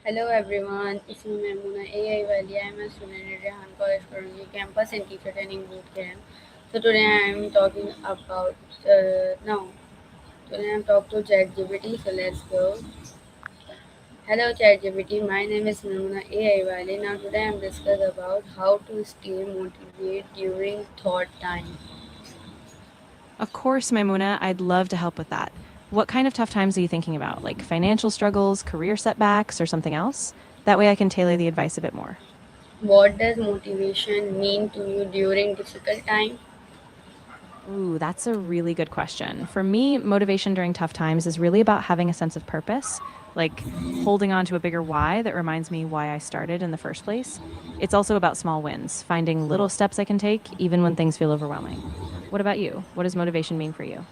Hello everyone, it's me Maimoona AIwali. I am a student at Rehan College, Korangi Campus and teacher training boot camp. So today I am talking about now. Today I am talking to ChatGPT. So let's go. Hello ChatGPT, my name is Maimoona AIwali. Now today I am discuss about how to stay motivated during thought time. Of course, Maimoona, I'd love to help with that. What kind of tough times are you thinking about? Like financial struggles, career setbacks, or something else? That way I can tailor the advice a bit more. What does motivation mean to you during difficult time? Ooh, that's a really good question. For me, motivation during tough times is really about having a sense of purpose, like holding on to a bigger why that reminds me why I started in the first place. It's also about small wins, finding little steps I can take, even when things feel overwhelming. What about you? What does motivation mean for you?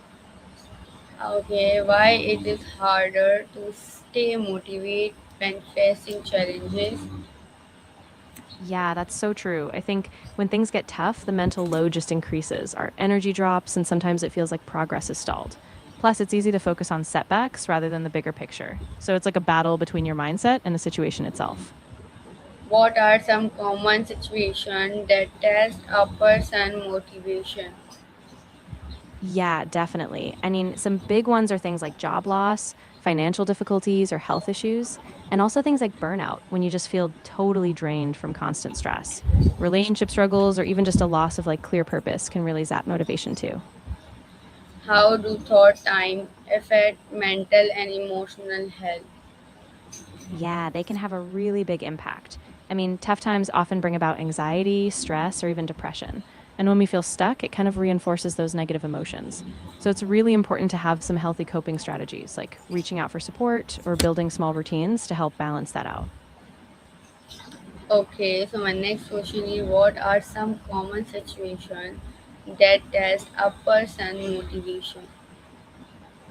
Okay, why it is harder to stay motivated when facing challenges? Yeah, that's so true. I think when things get tough, the mental load just increases. Our energy drops, and sometimes it feels like progress is stalled. Plus, it's easy to focus on setbacks rather than the bigger picture. So it's like a battle between your mindset and the situation itself. What are some common situations that test a person's motivation? Yeah, definitely. I mean, some big ones are things like job loss, financial difficulties, or health issues, and also things like burnout when you just feel totally drained from constant stress. Relationship struggles, or even just a loss of like clear purpose can really zap motivation too. How do thought time affect mental and emotional health? Yeah, they can have a really big impact. I mean, tough times often bring about anxiety, stress, or even depression. And when we feel stuck, it kind of reinforces those negative emotions. So it's really important to have some healthy coping strategies, like reaching out for support or building small routines to help balance that out. Okay, so my next question is what are some common situations that test a person's motivation?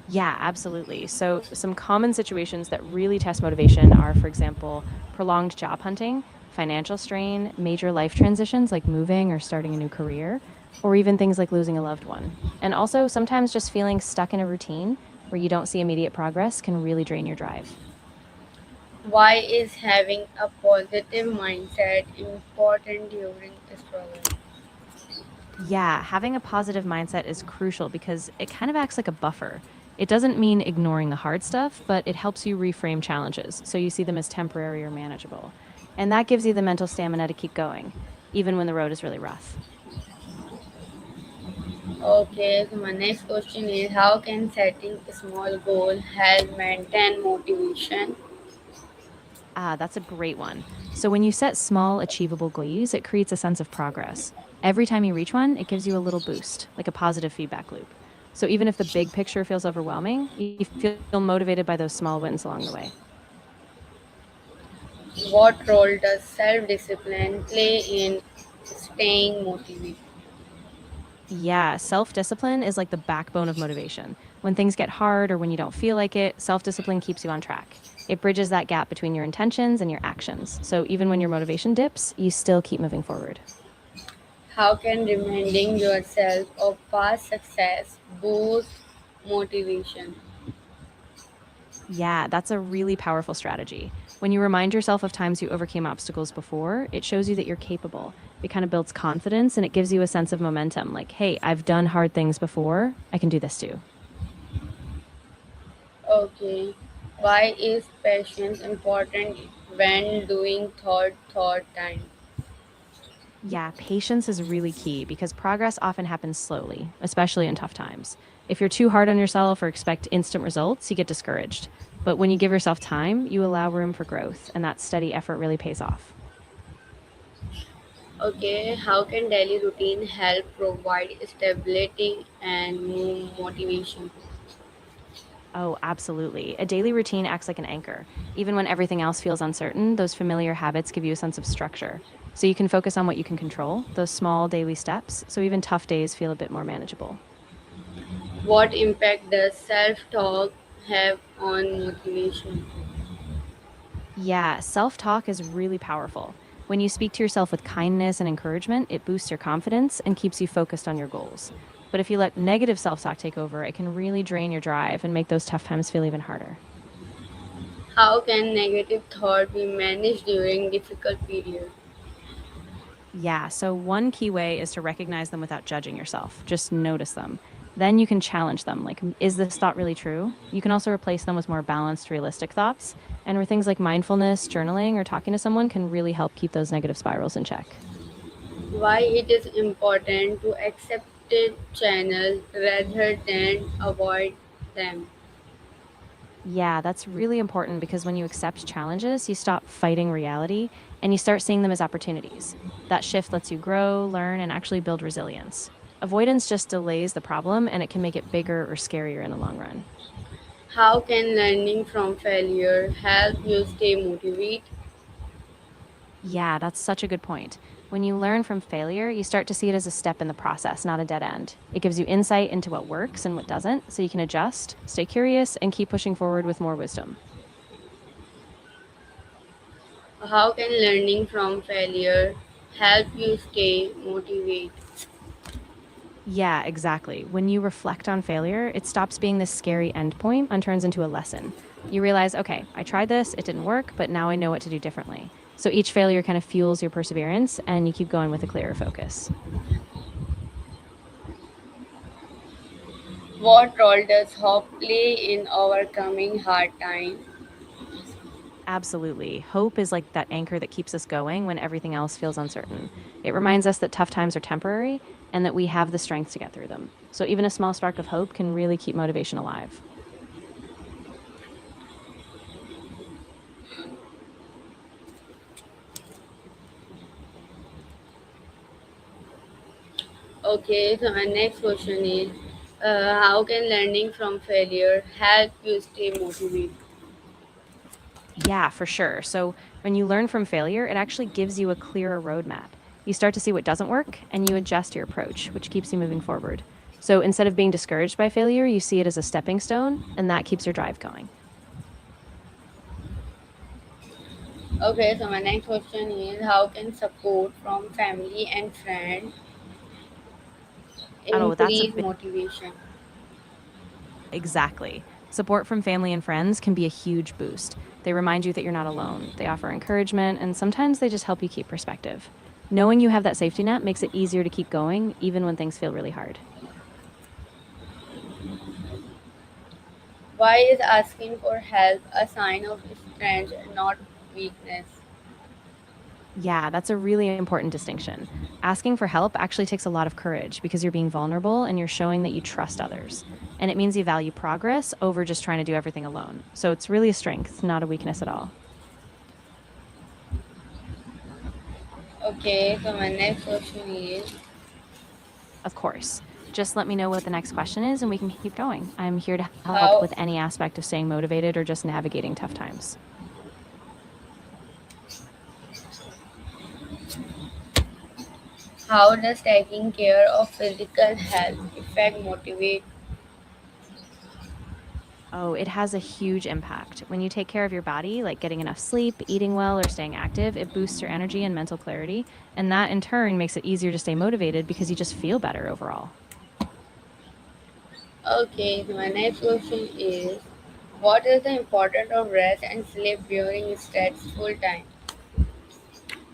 Yeah, absolutely. So, some common situations that really test motivation are, for example, prolonged job hunting, financial strain, major life transitions like moving or starting a new career, or even things like losing a loved one. And also, sometimes just feeling stuck in a routine where you don't see immediate progress can really drain your drive. Why is having a positive mindset important during struggle? Yeah, having a positive mindset is crucial because it kind of acts like a buffer. It doesn't mean ignoring the hard stuff, but it helps you reframe challenges so you see them as temporary or manageable. And that gives you the mental stamina to keep going, even when the road is really rough. Okay, so my next question is how can setting a small goal help maintain motivation? Ah, that's a great one. So when you set small, achievable goals, it creates a sense of progress. Every time you reach one, it gives you a little boost, like a positive feedback loop. So even if the big picture feels overwhelming, you feel motivated by those small wins along the way. What role does self-discipline play in staying motivated? Yeah, self discipline is like the backbone of motivation. When things get hard or when you don't feel like it, self discipline keeps you on track. It bridges that gap between your intentions and your actions. So even when your motivation dips, you still keep moving forward. How can reminding yourself of past success boost motivation? Yeah, that's a really powerful strategy. When you remind yourself of times you overcame obstacles before, it shows you that you're capable. It kind of builds confidence and it gives you a sense of momentum like, hey, I've done hard things before. I can do this too. Okay, why is patience important when doing thought time? Yeah, patience is really key because progress often happens slowly, especially in tough times. If you're too hard on yourself or expect instant results, you get discouraged. But when you give yourself time, you allow room for growth, and that steady effort really pays off. Okay, how can daily routine help provide stability and motivation? Oh, absolutely. A daily routine acts like an anchor. Even when everything else feels uncertain, those familiar habits give you a sense of structure. So you can focus on what you can control, those small daily steps, so even tough days feel a bit more manageable. What impact does self-talk have on motivation? Yeah, self talk is really powerful. When you speak to yourself with kindness and encouragement, it boosts your confidence and keeps you focused on your goals. But if you let negative self talk take over, it can really drain your drive and make those tough times feel even harder. How can negative thought be managed during difficult period? Yeah, so one key way is to recognize them without judging yourself. Just notice them. Then you can challenge them. Like, is this thought really true? You can also replace them with more balanced, realistic thoughts. And where things like mindfulness, journaling, or talking to someone can really help keep those negative spirals in check. Why it is important to accept it channels rather than avoid them? Yeah, that's really important because when you accept challenges, you stop fighting reality and you start seeing them as opportunities. That shift lets you grow, learn, and actually build resilience. Avoidance just delays the problem and it can make it bigger or scarier in the long run. How can learning from failure help you stay motivated? Yeah, that's such a good point. When you learn from failure, you start to see it as a step in the process, not a dead end. It gives you insight into what works and what doesn't, so you can adjust, stay curious, and keep pushing forward with more wisdom. How can learning from failure help you stay motivated? Yeah, exactly. When you reflect on failure, it stops being this scary endpoint and turns into a lesson. You realize, okay, I tried this, it didn't work, but now I know what to do differently. So each failure kind of fuels your perseverance and you keep going with a clearer focus. What role does hope play in overcoming hard times? Absolutely. Hope is like that anchor that keeps us going when everything else feels uncertain. It reminds us that tough times are temporary and that we have the strength to get through them. So even a small spark of hope can really keep motivation alive. Okay, so my next question is how can learning from failure help you stay motivated? Yeah, for sure. So when you learn from failure, it actually gives you a clearer roadmap. You start to see what doesn't work and you adjust your approach, which keeps you moving forward. So instead of being discouraged by failure, you see it as a stepping stone and that keeps your drive going. Okay, so my next question is how can support from family and friends Oh, that's a increase big, motivation? exactly. Support from family and friends can be a huge boost. They remind you that you're not alone. They offer encouragement and sometimes they just help you keep perspective. Knowing you have that safety net makes it easier to keep going even when things feel really hard. Why is asking for help a sign of strength, not weakness? Yeah, that's a really important distinction. Asking for help actually takes a lot of courage because you're being vulnerable and you're showing that you trust others. And it means you value progress over just trying to do everything alone. So it's really a strength, not a weakness at all. Okay, so my next question is Of course. Just let me know what the next question is and we can keep going. I'm here to help how with any aspect of staying motivated or just navigating tough times. how does taking care of physical health affect motivate? Oh, it has a huge impact. When you take care of your body, like getting enough sleep, eating well, or staying active, it boosts your energy and mental clarity. And that in turn makes it easier to stay motivated because you just feel better overall. Okay, so my next question is what is the importance of rest and sleep during stressful time?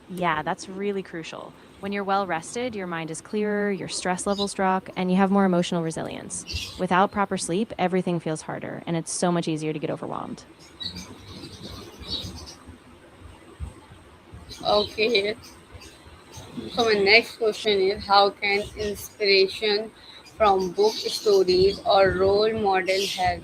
Yeah, that's really crucial. When you're well rested, your mind is clearer, your stress levels drop, and you have more emotional resilience. Without proper sleep, everything feels harder, and it's so much easier to get overwhelmed. Okay, so my next question is how can inspiration from book stories or role model help?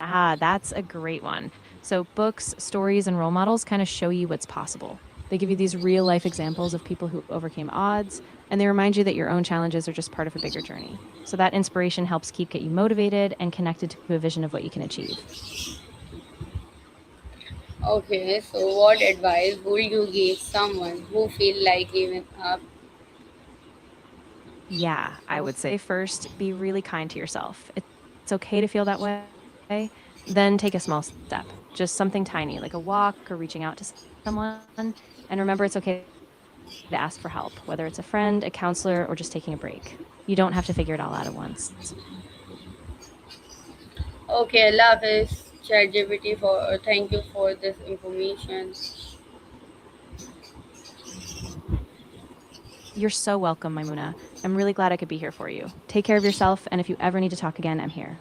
Ah, that's a great one. So, books, stories, and role models kind of show you what's possible. They give you these real life examples of people who overcame odds, and they remind you that your own challenges are just part of a bigger journey. So, that inspiration helps get you motivated and connected to a vision of what you can achieve. Okay, so what advice would you give someone who feel like giving up? Yeah, I would say first, be really kind to yourself. It's okay to feel that way. Then take a small step, just something tiny, like a walk or reaching out to someone. And remember, it's okay to ask for help, whether it's a friend, a counselor, or just taking a break. You don't have to figure it all out at once. Okay, love is ChatGPT for thank you for this information. You're so welcome, Maimoona. I'm really glad I could be here for you. Take care of yourself, and if you ever need to talk again, I'm here.